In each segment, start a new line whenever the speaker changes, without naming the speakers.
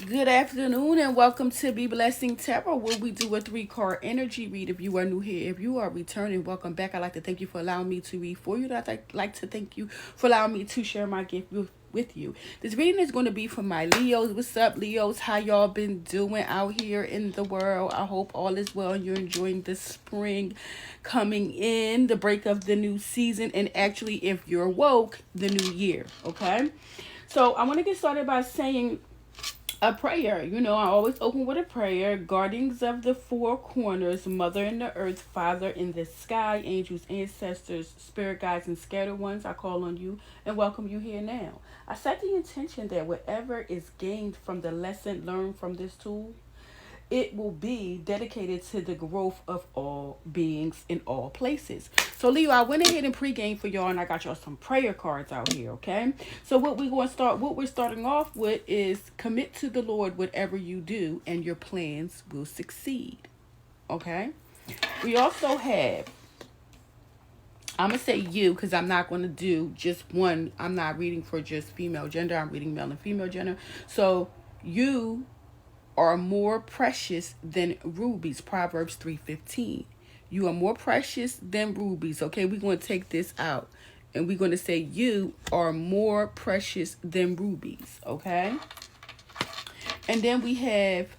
Good afternoon and welcome to Be Blessing Tarot, where we do a three-card energy read. If you are new here, if you are returning, welcome back. I'd like to thank you for allowing me to read for you. I'd like to thank you for allowing me to share my gift with you. This reading is going to be for my Leos. What's up, Leos? How y'all been doing out here in the world? I hope all is well and you're enjoying the spring coming in, the break of the new season, and actually, if you're woke, the new year. Okay? So I want to get started by saying a prayer. I always open with a prayer. Guardians of the four corners, Mother in the earth, Father in the sky, angels, ancestors, spirit guides, and scattered ones, I call on you and welcome you here now. I set the intention that whatever is gained from the lesson learned from this tool, it will be dedicated to the growth of all beings in all places. So Leo, I went ahead and pre-game for y'all and I got y'all some prayer cards out here, okay? So what we're starting off with is commit to the Lord whatever you do and your plans will succeed. Okay? We also have, I'm gonna say you because I'm not gonna do just one. I'm not reading for just female gender. I'm reading male and female gender. So you are more precious than rubies. Proverbs 3:15. You are more precious than rubies. Okay, we're going to take this out. And we're going to say you are more precious than rubies. Okay? And then we have,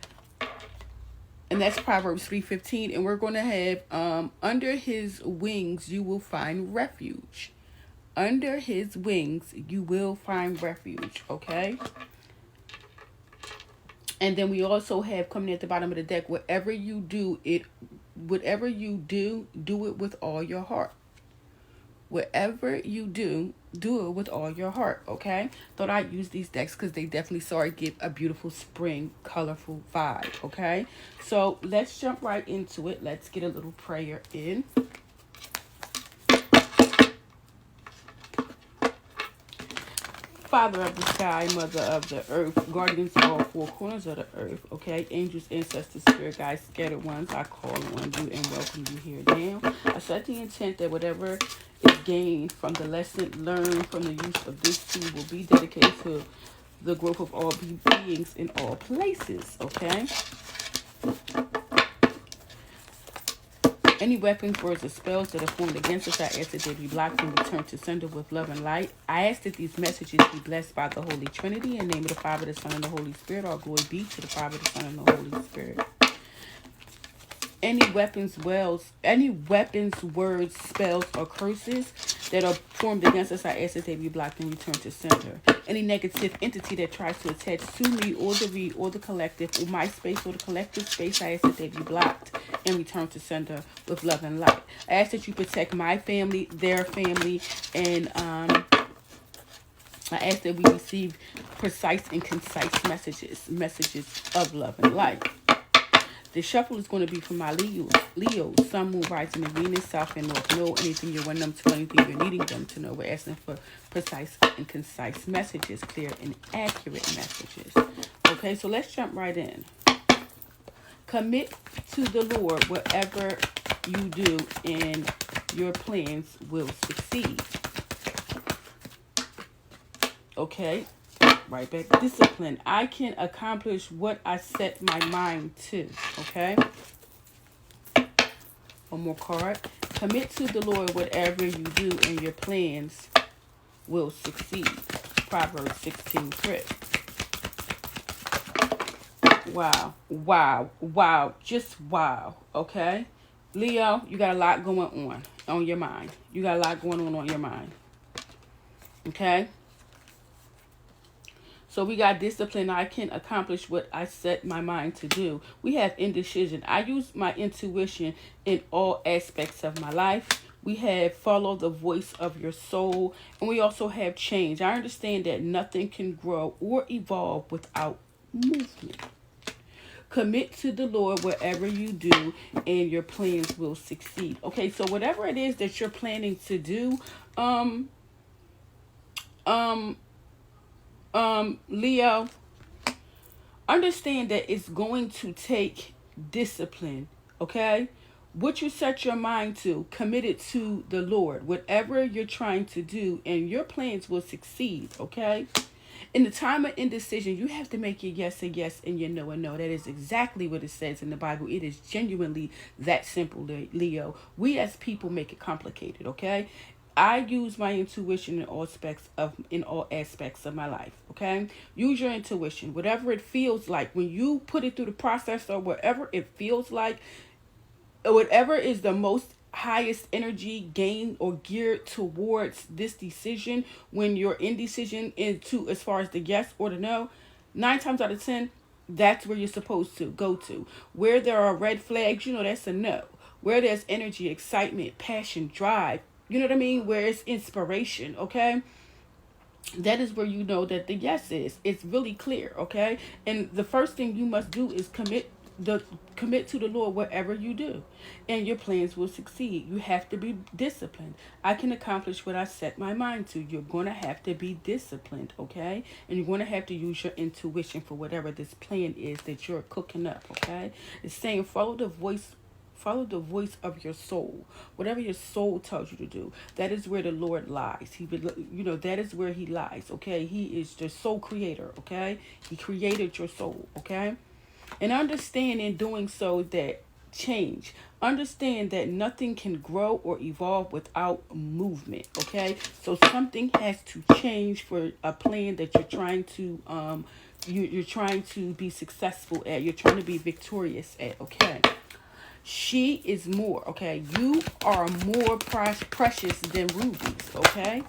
and that's Proverbs 3:15. And we're going to have, under his wings you will find refuge. Under his wings you will find refuge. Okay? And then we also have coming at the bottom of the deck, whatever you do it with all your heart. Whatever you do it with all your heart, okay? Thought I'd use these decks because they definitely give a beautiful spring, colorful vibe, okay? So let's jump right into it. Let's get a little prayer in. Father of the sky, mother of the earth, guardians of all four corners of the earth, okay? Angels, ancestors, spirit guides, scattered ones, I call on you and welcome you here now. I set the intent that whatever is gained from the lesson learned from the use of this tool will be dedicated to the growth of all beings in all places, okay? Any weapons, words, or spells that are formed against us, I ask that they be blocked and returned to sender with love and light. I ask that these messages be blessed by the Holy Trinity. In the name of the Father, the Son, and the Holy Spirit. All glory be to the Father, the Son, and the Holy Spirit. Any weapons, words, spells, or curses that are formed against us, I ask that they be blocked and returned to sender. Any negative entity that tries to attach to me or the read or the collective or my space or the collective space, I ask that they be blocked and returned to sender with love and light. I ask that you protect my family, their family, and I ask that we receive precise and concise messages of love and light. The shuffle is going to be for my Leo, Sun, Moon, Rising, and Venus, South and North Node. Anything you want them to know, anything you're needing them to know. We're asking for precise and concise messages, clear and accurate messages. Okay, so let's jump right in. Commit to the Lord whatever you do, and your plans will succeed. Okay, right back. Discipline. I can accomplish what I set my mind to. Okay. One more card. Commit to the Lord whatever you do, and your plans will succeed. Proverbs 16:3. Wow. Wow. Wow. Just wow. Okay. Leo, you got a lot going on your mind. You got a lot going on your mind. Okay. So we got discipline. I can accomplish what I set my mind to do. We have indecision. I use my intuition in all aspects of my life. We have follow the voice of your soul. And we also have change. I understand that nothing can grow or evolve without movement. Commit to the Lord wherever you do, and your plans will succeed. Okay, so whatever it is that you're planning to do, um, Leo, understand that it's going to take discipline, okay? What you set your mind to, commit it to the Lord. Whatever you're trying to do, and your plans will succeed, okay? In the time of indecision, you have to make your yes a yes and your no a no. That is exactly what it says in the Bible. It is genuinely that simple, Leo. We as people make it complicated, okay? I use my intuition in all aspects of my life. Okay, use your intuition, whatever it feels like when you put it through the process, or whatever it feels like, whatever is the most highest energy gain or geared towards this decision. When you're indecision into as far as the yes or the no, 9 times out of 10, that's where you're supposed to go to. Where there are red flags, that's a no. Where there's energy, excitement, passion, drive, you know what I mean, where it's inspiration, okay, that is where you know that the yes is. It's really clear, okay? And the first thing you must do is commit to the Lord whatever you do, and your plans will succeed. You have to be disciplined. I can accomplish what I set my mind to. You're going to have to be disciplined, okay? And you're going to have to use your intuition for whatever this plan is that you're cooking up, okay? It's saying follow the voice of your soul. Whatever your soul tells you to do, that is where the Lord lies. That is where he lies, okay? He is the soul creator, okay? He created your soul, okay? And understand in doing so that change. Understand that nothing can grow or evolve without movement, okay? So something has to change for a plan that you're trying to you're trying to be successful at. You're trying to be victorious at, okay? She is more, okay? You are more precious than rubies, okay?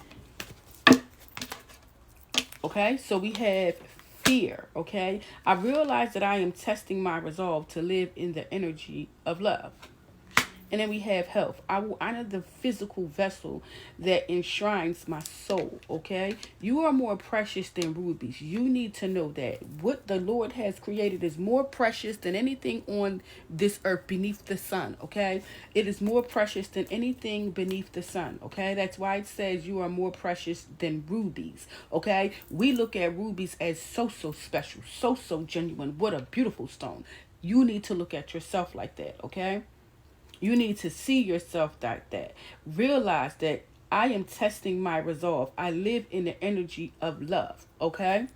Okay, so we have fear, okay? I realize that I am testing my resolve to live in the energy of love. And then we have health. I will honor the physical vessel that enshrines my soul, okay? You are more precious than rubies. You need to know that. What the Lord has created is more precious than anything on this earth beneath the sun, okay? It is more precious than anything beneath the sun, okay? That's why it says you are more precious than rubies, okay? We look at rubies as so special, so genuine. What a beautiful stone. You need to look at yourself like that, okay? You need to see yourself like that. Realize that I am testing my resolve. I live in the energy of love, okay?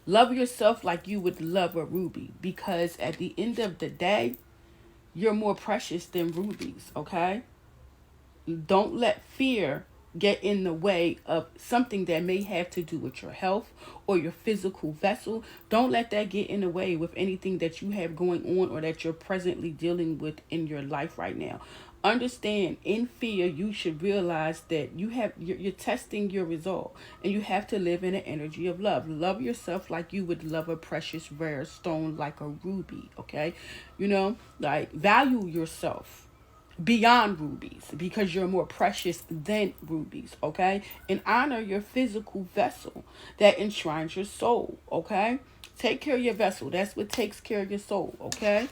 Love yourself like you would love a ruby, because at the end of the day, you're more precious than rubies, okay? Don't let fear get in the way of something that may have to do with your health or your physical vessel. Don't let that get in the way with anything that you have going on or that you're presently dealing with in your life right now. Understand, in fear, you should realize that you're testing your resolve, and you have to live in an energy of love. Love yourself like you would love a precious rare stone like a ruby, okay? Like, value yourself beyond rubies, because you're more precious than rubies, okay? And honor your physical vessel that enshrines your soul, okay? Take care of your vessel. That's what takes care of your soul, okay?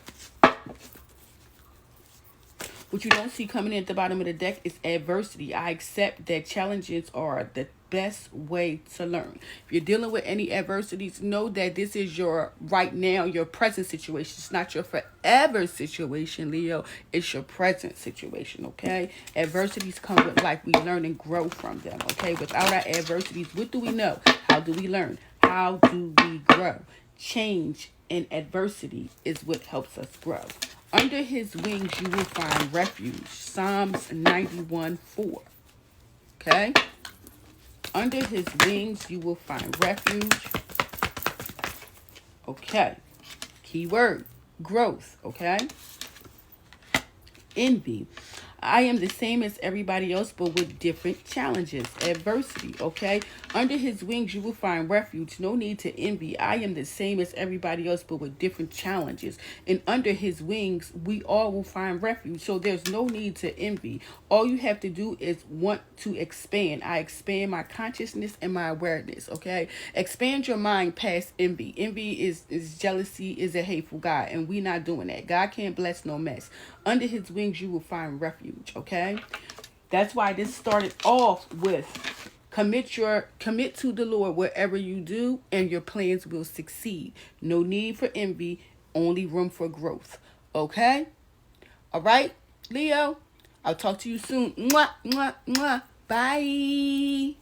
What you don't see coming in at the bottom of the deck is adversity. I accept that challenges are the best way to learn. If you're dealing with any adversities, know that this is your right now, your present situation. It's not your forever situation, Leo. It's your present situation, okay? Adversities come with life. We learn and grow from them, okay? Without our adversities, what do we know? How do we learn? How do we grow? Change and adversity is what helps us grow. Under his wings you will find refuge. Psalms 91:4. Okay? Under his wings you will find refuge. Okay. Keyword, growth. Okay? Envy. I am the same as everybody else, but with different challenges. Adversity, okay? Under his wings, you will find refuge. No need to envy. I am the same as everybody else, but with different challenges. And under his wings, we all will find refuge. So there's no need to envy. All you have to do is want to expand. I expand my consciousness and my awareness, okay? Expand your mind past envy. Envy is jealousy, is a hateful God, and we not doing that. God can't bless no mess. Under his wings, you will find refuge, okay? That's why this started off with commit to the Lord wherever you do, and your plans will succeed. No need for envy, only room for growth, okay? All right, Leo? I'll talk to you soon. Mwah, mwah, mwah. Bye.